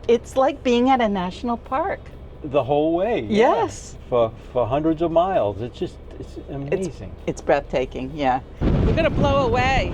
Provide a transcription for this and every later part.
It's like being at a national park. The whole way. Yeah. Yes. For hundreds of miles. It's amazing. It's breathtaking, yeah. We're gonna blow away.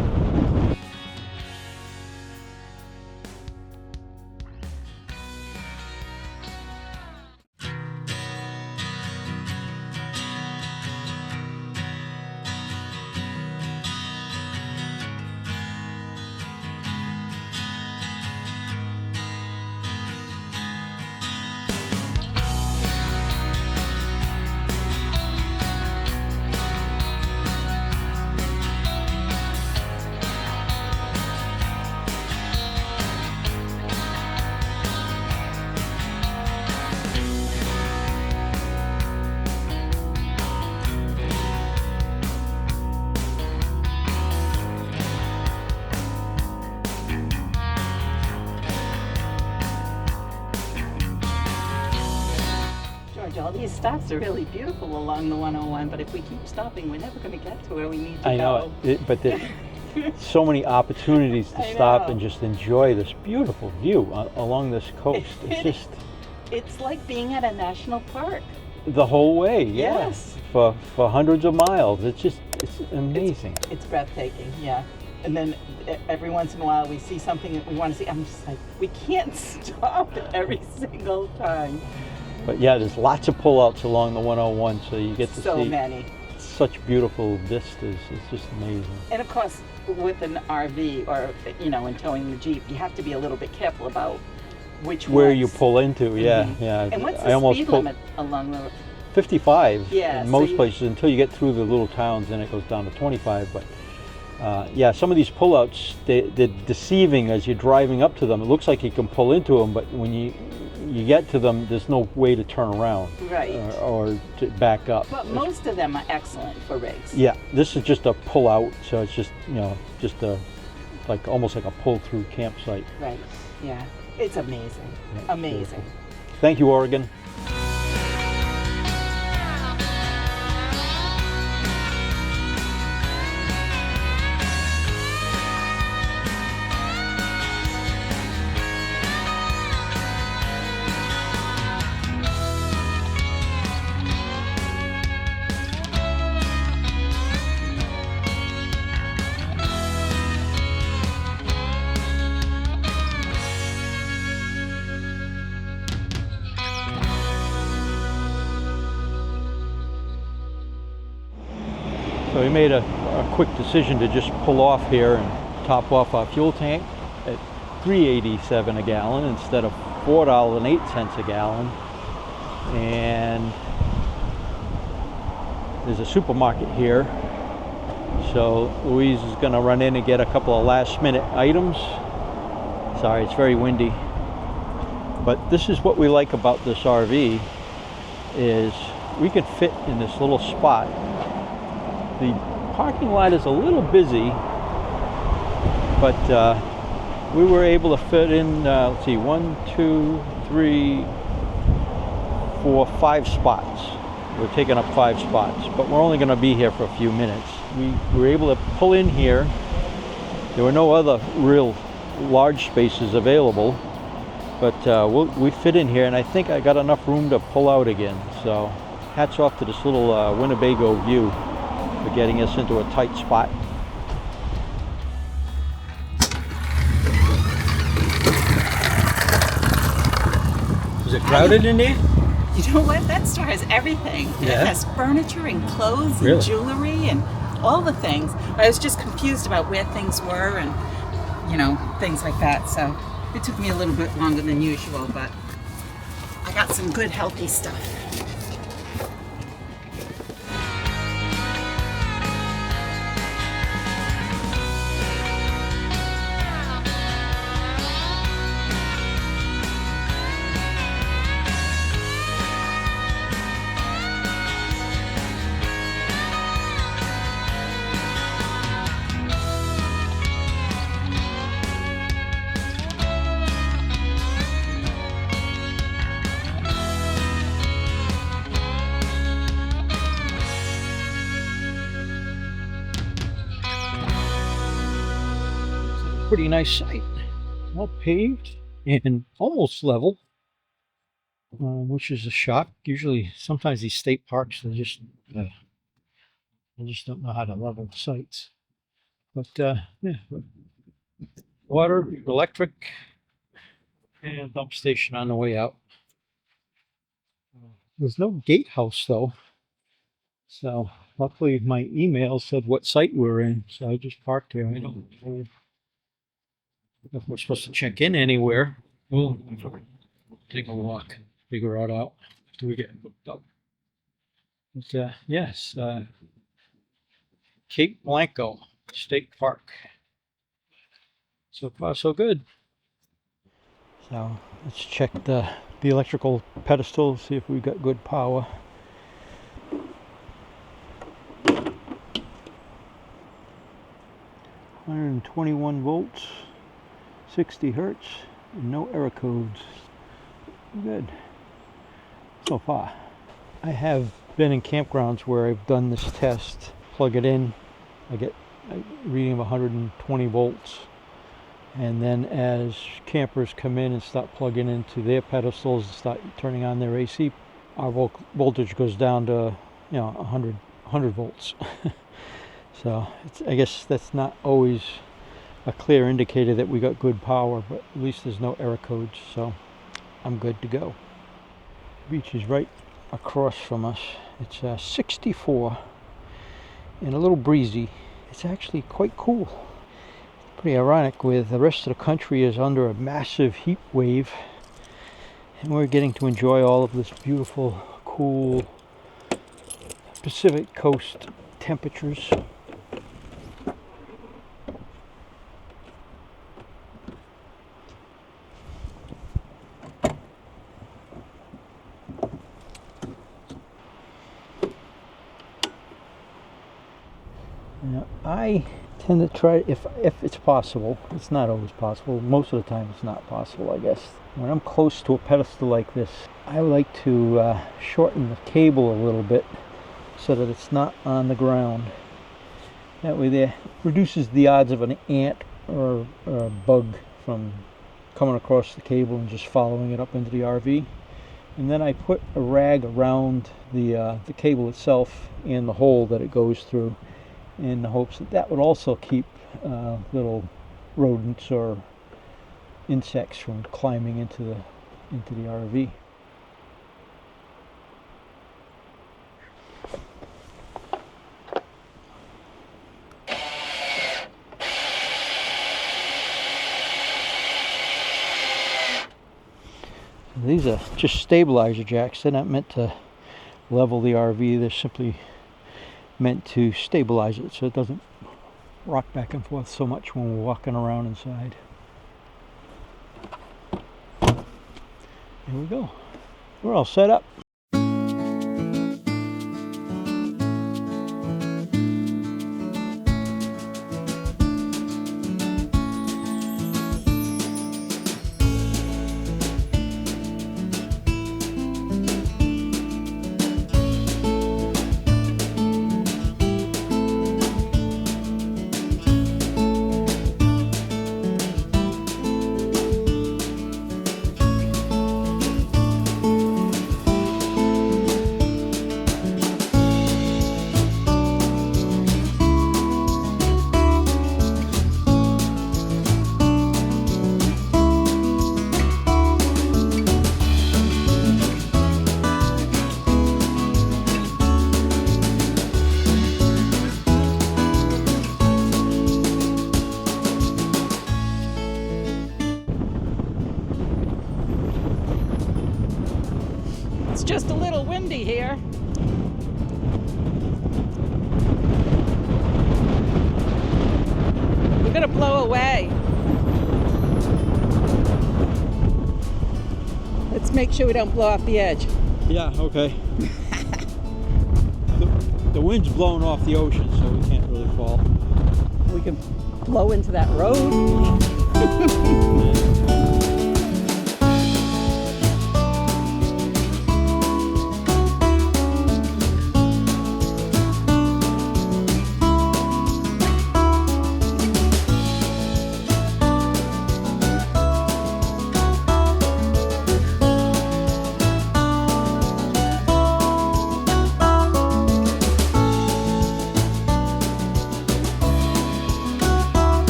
All these stops are really beautiful along the 101, but if we keep stopping, we're never going to get to where we need to go. I know it, but there's so many opportunities to stop and just enjoy this beautiful view along this coast. It's like being at a national park. The whole way, yes. For hundreds of miles. It's amazing. It's breathtaking, yeah. And then every once in a while we see something that we want to see. I'm just like, we can't stop every single time. But yeah, there's lots of pullouts along the 101, so you get to so see many. Such beautiful vistas. It's just amazing. And of course, with an RV or in towing the Jeep, you have to be a little bit careful about where you pull into. Yeah, yeah. And what's the speed limit along the 55 yeah, in most places until you get through the little towns, then it goes down to 25. But yeah, some of these pullouts, they're deceiving as you're driving up to them. It looks like you can pull into them, but when you get to them, there's no way to turn around, right, or to back up. But most of them are excellent for rigs. Yeah, this is just a pull out, so it's just almost like a pull through campsite. Right. Yeah, it's amazing. Yeah, amazing. Beautiful. Thank you, Oregon. So we made a quick decision to just pull off here and top off our fuel tank at $3.87 a gallon instead of $4.08 a gallon. And there's a supermarket here, so Louise is going to run in and get a couple of last minute items. Sorry, it's very windy, but this is what we like about this RV, is we can fit in this little spot. The parking lot is a little busy, but we were able to fit in, let's see, 1, 2, 3, 4, 5 spots. We're taking up 5 spots, but we're only going to be here for a few minutes. We were able to pull in here. There were no other real large spaces available, but we fit in here, and I think I got enough room to pull out again. So hats off to this little Winnebago view for getting us into a tight spot. Is it crowded in there? You know what? That store has everything. Yeah. It has furniture and clothes and jewelry and all the things. I was just confused about where things were and, things like that. So it took me a little bit longer than usual, but I got some good, healthy stuff. Pretty nice site, well paved. and almost level, which is a shock. Usually, sometimes these state parks, they just don't know how to level the sites. But yeah, water, electric, and dump station on the way out. There's no gatehouse though, so luckily my email said what site we're in, so I just parked here. I don't know if we're supposed to check in anywhere. We'll take a walk, figure it out after we get hooked up. But yes, Cape Blanco State Park. So far, so good. So let's check the electrical pedestal, see if we've got good power. "121 volts, 60 hertz, and no error codes." Good so far. I have been in campgrounds where I've done this test. Plug it in, I get a reading of 120 volts. And then as campers come in and start plugging into their pedestals and start turning on their AC, our voltage goes down to, 100 volts. So I guess that's not always a clear indicator that we got good power, but at least there's no error codes, so I'm good to go. The beach is right across from us. It's 64 and a little breezy. It's actually quite cool. Pretty ironic with the rest of the country is under a massive heat wave, and we're getting to enjoy all of this beautiful, cool Pacific Coast temperatures. Now, I tend to try, if it's possible, it's not always possible, most of the time it's not possible, I guess. When I'm close to a pedestal like this, I like to shorten the cable a little bit so that it's not on the ground. That way there reduces the odds of an ant or a bug from coming across the cable and just following it up into the RV. And then I put a rag around the cable itself and the hole that it goes through, in the hopes that that would also keep little rodents or insects from climbing into the RV. These are just stabilizer jacks. They're not meant to level the RV. They're simply meant to stabilize it so it doesn't rock back and forth so much when we're walking around inside. Here we go. We're all set up. Just a little windy here. We're gonna blow away. Let's make sure we don't blow off the edge. Yeah, okay. the wind's blowing off the ocean, so we can't really fall. We can blow into that road.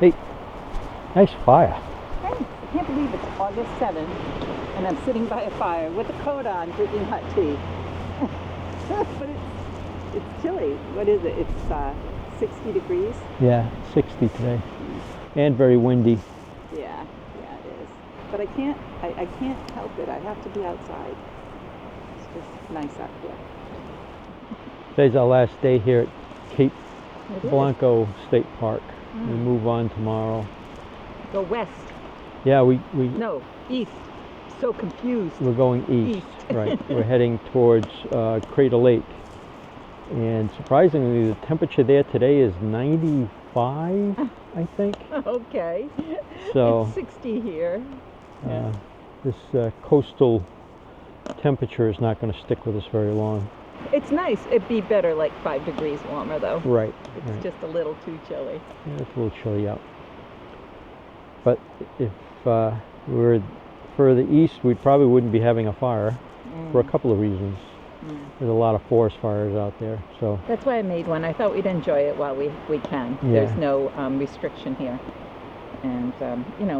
Hey, nice fire. Thanks. I can't believe it's August 7th and I'm sitting by a fire with a coat on drinking hot tea. But it's chilly. What is it? It's 60 degrees? Yeah, 60 today. And very windy. Yeah, it is. But I can't help it. I have to be outside. It's just nice out here. Today's our last day here at Cape Blanco State Park. We move on tomorrow. Go west. Yeah, No, east. So confused. we're going east. Right. We're heading towards Crater Lake. And surprisingly, the temperature there today is 95, I think. Okay. So It's 60 here. this coastal temperature is not going to stick with us very long. It's nice. It'd be better like 5 degrees warmer though. Right. It's just a little too chilly. Yeah, it's a little chilly out. But if we were further east, we probably wouldn't be having a fire for a couple of reasons. There's a lot of forest fires out there, so That's why I made one. I thought we'd enjoy it while we can. Yeah. There's no restriction here. And,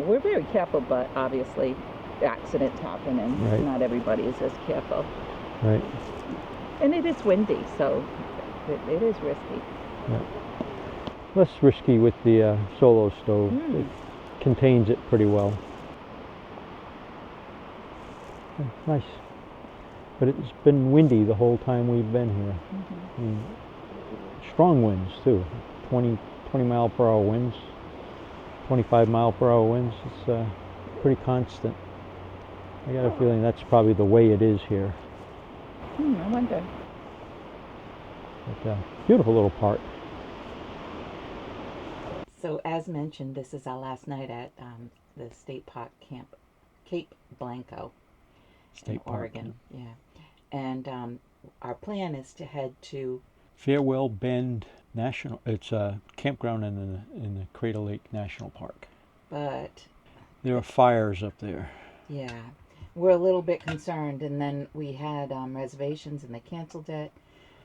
we're very careful, but obviously accidents happen and Right. not everybody is as careful. right. And it is windy, so it is risky. Less risky with the solo stove. It contains it pretty well. Yeah, nice. But it's been windy the whole time we've been here. I mean, strong winds too. 20 mile per hour winds, 25 mile per hour winds. It's pretty constant. I got a feeling that's probably the way it is here. I wonder. But beautiful little park. So as mentioned, this is our last night at the state park camp, Cape Blanco in Oregon. Yeah. And our plan is to head to Farewell Bend National. It's a campground in the Crater Lake National Park. but There are fires up there. yeah, we're a little bit concerned. And then we had reservations and they canceled it.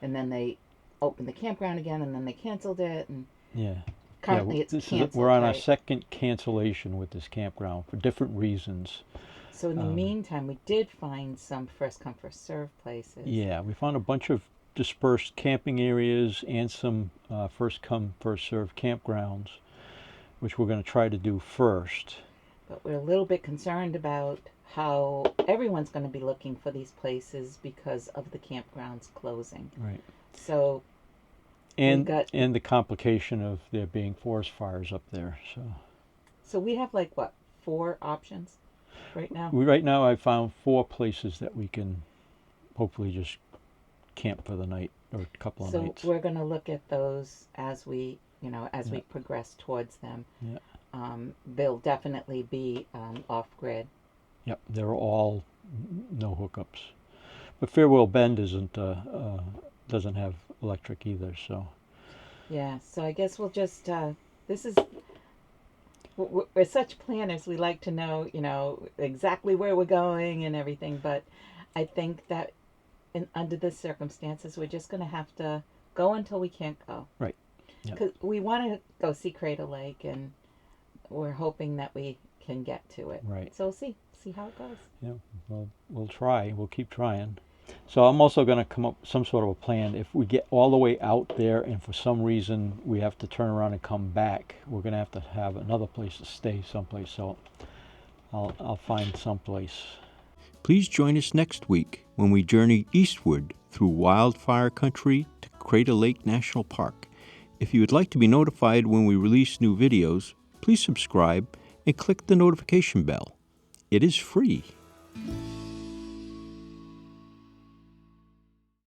And then they opened the campground again and then they canceled it. And Yeah. currently it's canceled. We're on our right? second cancellation with this campground for different reasons. So in the meantime, we did find some first come first serve places. Yeah, we found a bunch of dispersed camping areas and some first come first serve campgrounds, which we're going to try to do first. But we're a little bit concerned about how everyone's going to be looking for these places because of the campgrounds closing. Right. So And the complication of there being forest fires up there. So we have like what, 4 options right now? Right now I found 4 places that we can hopefully just camp for the night or a couple of nights. So we're going to look at those as we, we progress towards them. Yeah. They'll definitely be off grid. Yep, they're all no hookups. But Farewell Bend doesn't have electric either, so. Yeah, so I guess we'll just, we're such planners. We like to know, exactly where we're going and everything. But I think that under the circumstances, we're just going to have to go until we can't go. Right. Yep. Because we want to go see Crater Lake, and we're hoping that we can get to it. Right. So we'll see how it goes. Yeah, we'll try. We'll keep trying. So I'm also going to come up with some sort of a plan. If we get all the way out there and for some reason we have to turn around and come back, we're going to have another place to stay someplace. So I'll find someplace. Please join us next week when we journey eastward through Wildfire country to Crater Lake National Park. If you would like to be notified when we release new videos, please subscribe and click the notification bell. It is free.